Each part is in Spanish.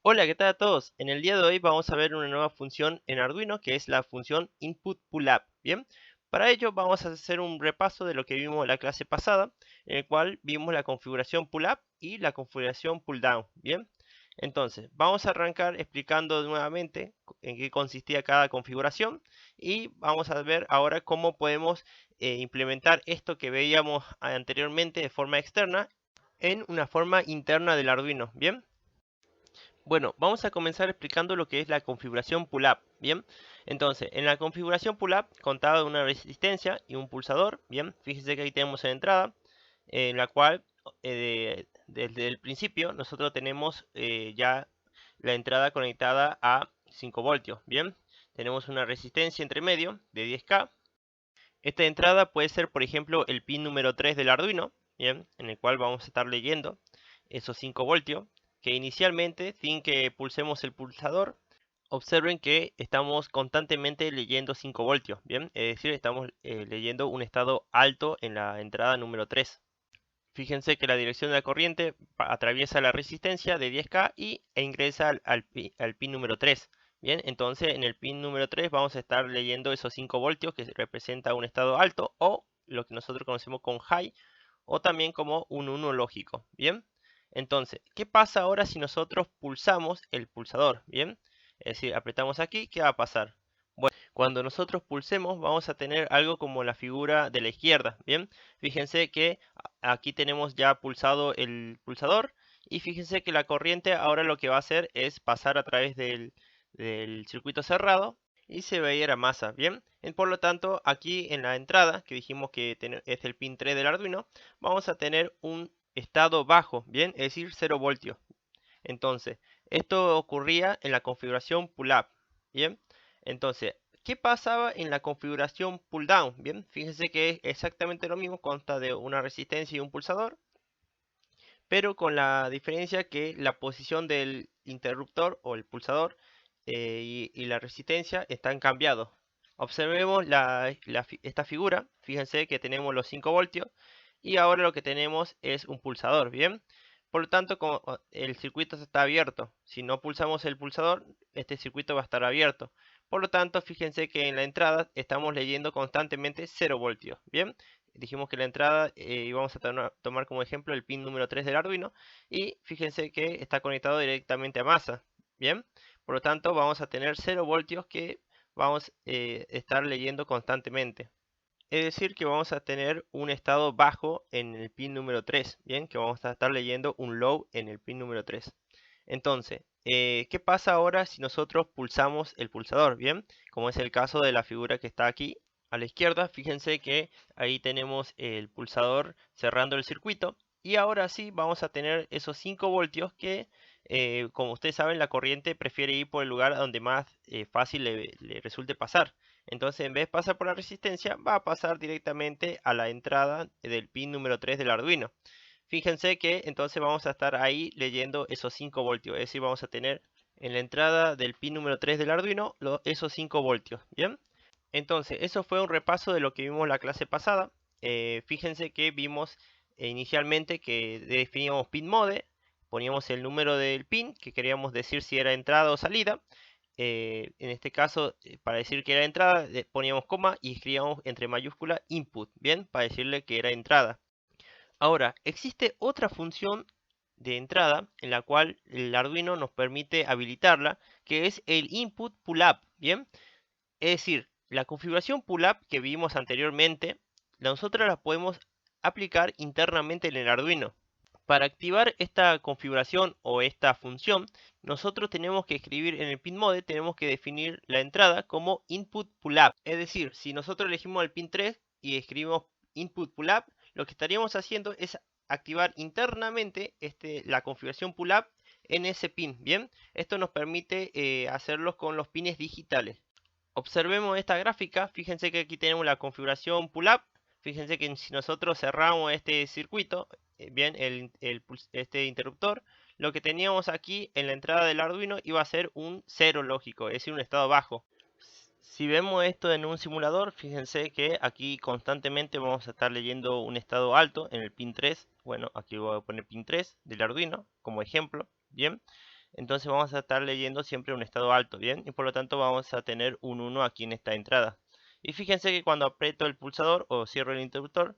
Hola, ¿qué tal a todos? En el día de hoy vamos a ver una nueva función en Arduino que es la función input pull-up. Bien, para ello vamos a hacer un repaso de lo que vimos en la clase pasada, en el cual vimos la configuración pull-up y la configuración pull-down. Bien, entonces vamos a arrancar explicando nuevamente en qué consistía cada configuración y vamos a ver ahora cómo podemos implementar esto que veíamos anteriormente de forma externa en una forma interna del Arduino. Bien. Bueno, vamos a comenzar explicando lo que es la configuración pull-up, ¿bien? Entonces, en la configuración pull-up contaba de una resistencia y un pulsador, ¿bien? Fíjense que ahí tenemos en entrada, en la cual desde el principio nosotros tenemos ya la entrada conectada a 5 voltios, ¿bien? Tenemos una resistencia entre medio de 10K. Esta entrada puede ser, por ejemplo, el pin número 3 del Arduino, ¿bien? En el cual vamos a estar leyendo esos 5 voltios, que inicialmente, sin que pulsemos el pulsador, observen que estamos constantemente leyendo 5 voltios, ¿bien? Es decir, estamos leyendo un estado alto en la entrada número 3. Fíjense que la dirección de la corriente atraviesa la resistencia de 10K e ingresa al pin número 3. Bien, entonces en el pin número 3 vamos a estar leyendo esos 5 voltios que representa un estado alto o lo que nosotros conocemos como high o también como un 1 lógico. Bien, entonces, ¿qué pasa ahora si nosotros pulsamos el pulsador? Bien, es decir, apretamos aquí, ¿qué va a pasar? Cuando nosotros pulsemos vamos a tener algo como la figura de la izquierda, ¿bien? Fíjense que aquí tenemos ya pulsado el pulsador y fíjense que la corriente ahora lo que va a hacer es pasar a través del circuito cerrado y se va a ir a masa, ¿bien? Por lo tanto, aquí en la entrada, que dijimos que es el pin 3 del Arduino, vamos a tener un estado bajo, ¿bien? Es decir, 0 voltios. Entonces, esto ocurría en la configuración pull-up, ¿bien? Entonces, ¿qué pasaba en la configuración pull-down? Bien, fíjense que es exactamente lo mismo, consta de una resistencia y un pulsador, pero con la diferencia que la posición del interruptor o el pulsador y la resistencia están cambiados. Observemos esta figura, fíjense que tenemos los 5 voltios y ahora lo que tenemos es un pulsador, ¿bien? Por lo tanto, como el circuito está abierto, si no pulsamos el pulsador, este circuito va a estar abierto. Por lo tanto, fíjense que en la entrada estamos leyendo constantemente 0 voltios, ¿bien? Dijimos que la entrada íbamos a tomar como ejemplo el pin número 3 del Arduino y fíjense que está conectado directamente a masa, ¿bien? Por lo tanto, vamos a tener 0 voltios que vamos a estar leyendo constantemente. Es decir, que vamos a tener un estado bajo en el pin número 3, ¿bien? Que vamos a estar leyendo un low en el pin número 3. Entonces, ¿qué pasa ahora si nosotros pulsamos el pulsador? Bien, como es el caso de la figura que está aquí a la izquierda, fíjense que ahí tenemos el pulsador cerrando el circuito y ahora sí vamos a tener esos 5 voltios que, como ustedes saben, la corriente prefiere ir por el lugar donde más fácil le resulte pasar. Entonces, en vez de pasar por la resistencia, va a pasar directamente a la entrada del pin número 3 del Arduino. Fíjense que entonces vamos a estar ahí leyendo esos 5 voltios. Es decir, vamos a tener en la entrada del pin número 3 del Arduino esos 5 voltios. Bien. Entonces, eso fue un repaso de lo que vimos la clase pasada. Fíjense que vimos inicialmente que definíamos pin mode. Poníamos el número del pin, que queríamos decir si era entrada o salida. En este caso, para decir que era entrada, poníamos coma y escribíamos entre mayúscula input. Bien, para decirle que era entrada. Ahora, existe otra función de entrada en la cual el Arduino nos permite habilitarla, que es el input pull-up, ¿bien? Es decir, la configuración pull-up que vimos anteriormente, nosotros la podemos aplicar internamente en el Arduino. Para activar esta configuración o esta función, nosotros tenemos que escribir en el pin mode, tenemos que definir la entrada como input pull-up. Es decir, si nosotros elegimos el pin 3 y escribimos input pull-up, lo que estaríamos haciendo es activar internamente la configuración pull-up en ese pin. Bien, esto nos permite hacerlo con los pines digitales. Observemos esta gráfica, fíjense que aquí tenemos la configuración pull-up. Fíjense que si nosotros cerramos este circuito, bien, este interruptor, lo que teníamos aquí en la entrada del Arduino iba a ser un 0 lógico, es decir, un estado bajo. Si vemos esto en un simulador, fíjense que aquí constantemente vamos a estar leyendo un estado alto en el pin 3. Bueno, aquí voy a poner pin 3 del Arduino como ejemplo. Bien. entonces vamos a estar leyendo siempre un estado alto, ¿bien? Y por lo tanto vamos a tener un 1 aquí en esta entrada. Y fíjense que cuando aprieto el pulsador o cierro el interruptor,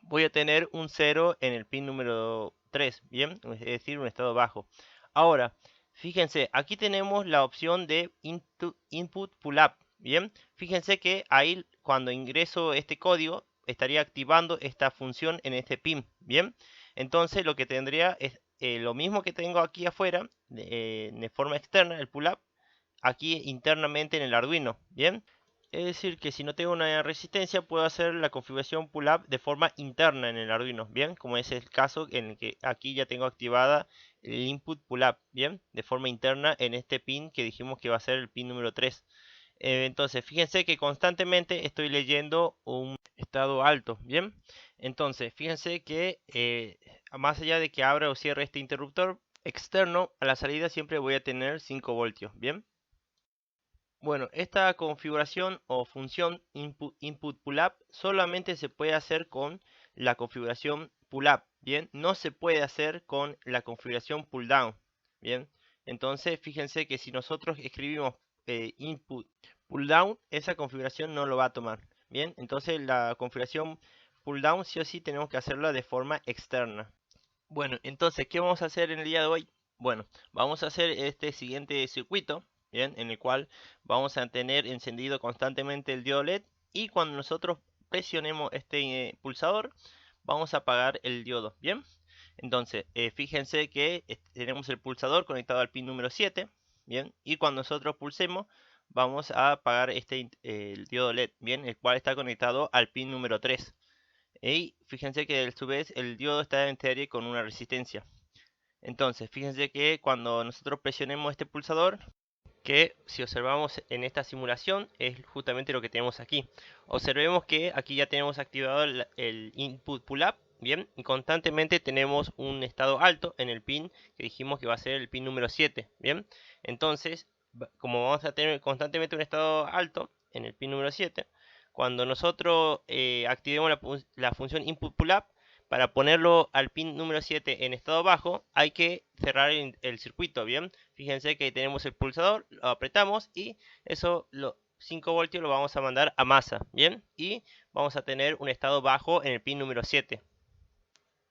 voy a tener un 0 en el pin número 3, ¿bien? Es decir, un estado bajo. Ahora, fíjense, aquí tenemos la opción de Input Pull Up, ¿bien? Fíjense que ahí cuando ingreso este código estaría activando esta función en este pin, ¿bien? Entonces lo que tendría es lo mismo que tengo aquí afuera, de forma externa, el pull up, aquí internamente en el Arduino, ¿bien? Es decir, que si no tengo una resistencia, puedo hacer la configuración pull-up de forma interna en el Arduino, ¿bien? Como es el caso en el que aquí ya tengo activada el input pull-up, ¿bien? De forma interna en este pin que dijimos que va a ser el pin número 3. Entonces, fíjense que constantemente estoy leyendo un estado alto, ¿bien? Entonces, fíjense que más allá de que abra o cierre este interruptor externo, a la salida siempre voy a tener 5 voltios, ¿bien? Bueno, esta configuración o función input pull-up solamente se puede hacer con la configuración pull-up, ¿bien? No se puede hacer con la configuración pull-down, ¿bien? Entonces, fíjense que si nosotros escribimos input pull-down, esa configuración no lo va a tomar, ¿bien? Entonces, la configuración pull-down sí o sí tenemos que hacerla de forma externa. Bueno, entonces, ¿qué vamos a hacer en el día de hoy? Bueno, vamos a hacer este siguiente circuito, ¿bien? En el cual vamos a tener encendido constantemente el diodo LED y cuando nosotros presionemos este pulsador, vamos a apagar el diodo, ¿bien? Entonces, fíjense que tenemos el pulsador conectado al pin número 7, ¿bien? Y cuando nosotros pulsemos, vamos a apagar el diodo LED, ¿bien? El cual está conectado al pin número 3. Y fíjense que a su vez el diodo está en serie con una resistencia. Entonces, fíjense que cuando nosotros presionemos este pulsador, que si observamos en esta simulación es justamente lo que tenemos aquí. Observemos que aquí ya tenemos activado el input pull up, bien, y constantemente tenemos un estado alto en el pin que dijimos que va a ser el pin número 7, bien. Entonces, como vamos a tener constantemente un estado alto en el pin número 7, cuando nosotros activemos la función input pull up, para ponerlo al pin número 7 en estado bajo, hay que cerrar el circuito, ¿bien? Fíjense que tenemos el pulsador, lo apretamos y eso, 5 voltios lo vamos a mandar a masa, ¿bien? Y vamos a tener un estado bajo en el pin número 7.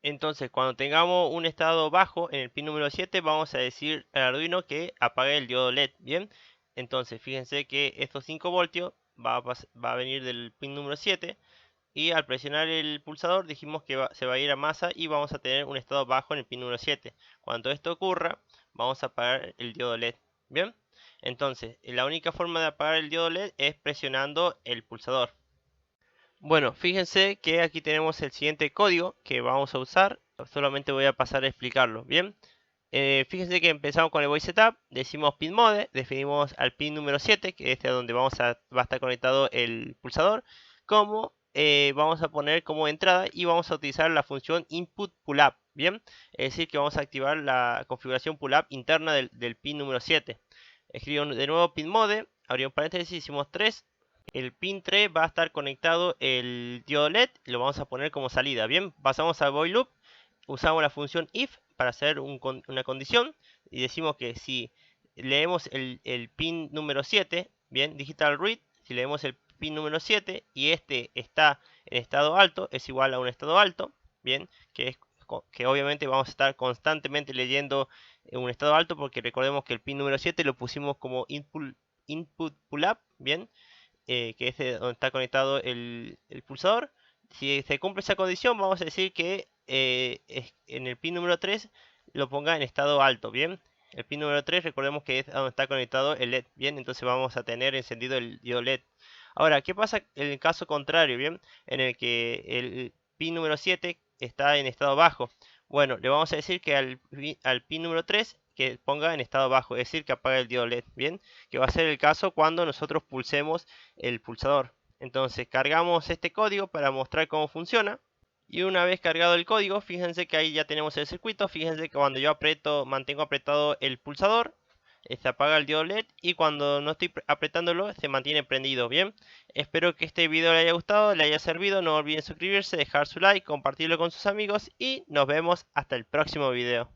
Entonces, cuando tengamos un estado bajo en el pin número 7, vamos a decir al Arduino que apague el diodo LED, ¿bien? Entonces, fíjense que estos 5 voltios va a venir del pin número 7 y al presionar el pulsador dijimos que se va a ir a masa y vamos a tener un estado bajo en el pin número 7. Cuando esto ocurra, vamos a apagar el diodo LED. Bien, entonces la única forma de apagar el diodo LED es presionando el pulsador. Bueno, fíjense que aquí tenemos el siguiente código que vamos a usar. Solamente voy a pasar a explicarlo. Bien, fíjense que empezamos con el voice setup, decimos pin mode, definimos al pin número 7, que es donde va a estar conectado el pulsador, como vamos a poner como entrada y vamos a utilizar la función input pull up, bien, es decir que vamos a activar la configuración pull up interna del pin número 7. Escribo de nuevo pin mode, abrimos paréntesis, hicimos 3. El pin 3 va a estar conectado el diodo LED, lo vamos a poner como salida, bien, pasamos al void loop, usamos la función if para hacer una condición y decimos que si leemos el pin número 7, bien, digital read, si leemos el pin número 7 y este está en estado alto, es igual a un estado alto, bien, que obviamente vamos a estar constantemente leyendo un estado alto porque recordemos que el pin número 7 lo pusimos como input pull up, bien, que es donde está conectado el pulsador. Si se cumple esa condición, vamos a decir que en el pin número 3 lo ponga en estado alto, ¿bien? El pin número 3, recordemos que es donde está conectado el LED, ¿bien? Entonces vamos a tener encendido el diodo LED. Ahora, ¿qué pasa en el caso contrario, ¿bien? En el que el pin número 7 está en estado bajo. Bueno, le vamos a decir que al pin número 3 que ponga en estado bajo, es decir, que apague el diodo LED, ¿bien? Que va a ser el caso cuando nosotros pulsemos el pulsador. Entonces cargamos este código para mostrar cómo funciona. Y una vez cargado el código, fíjense que ahí ya tenemos el circuito. Fíjense que cuando yo mantengo apretado el pulsador, se apaga el diodo LED y cuando no estoy apretándolo se mantiene prendido. Bien, espero que este video le haya gustado, le haya servido. No olviden suscribirse, dejar su like, compartirlo con sus amigos y nos vemos hasta el próximo video.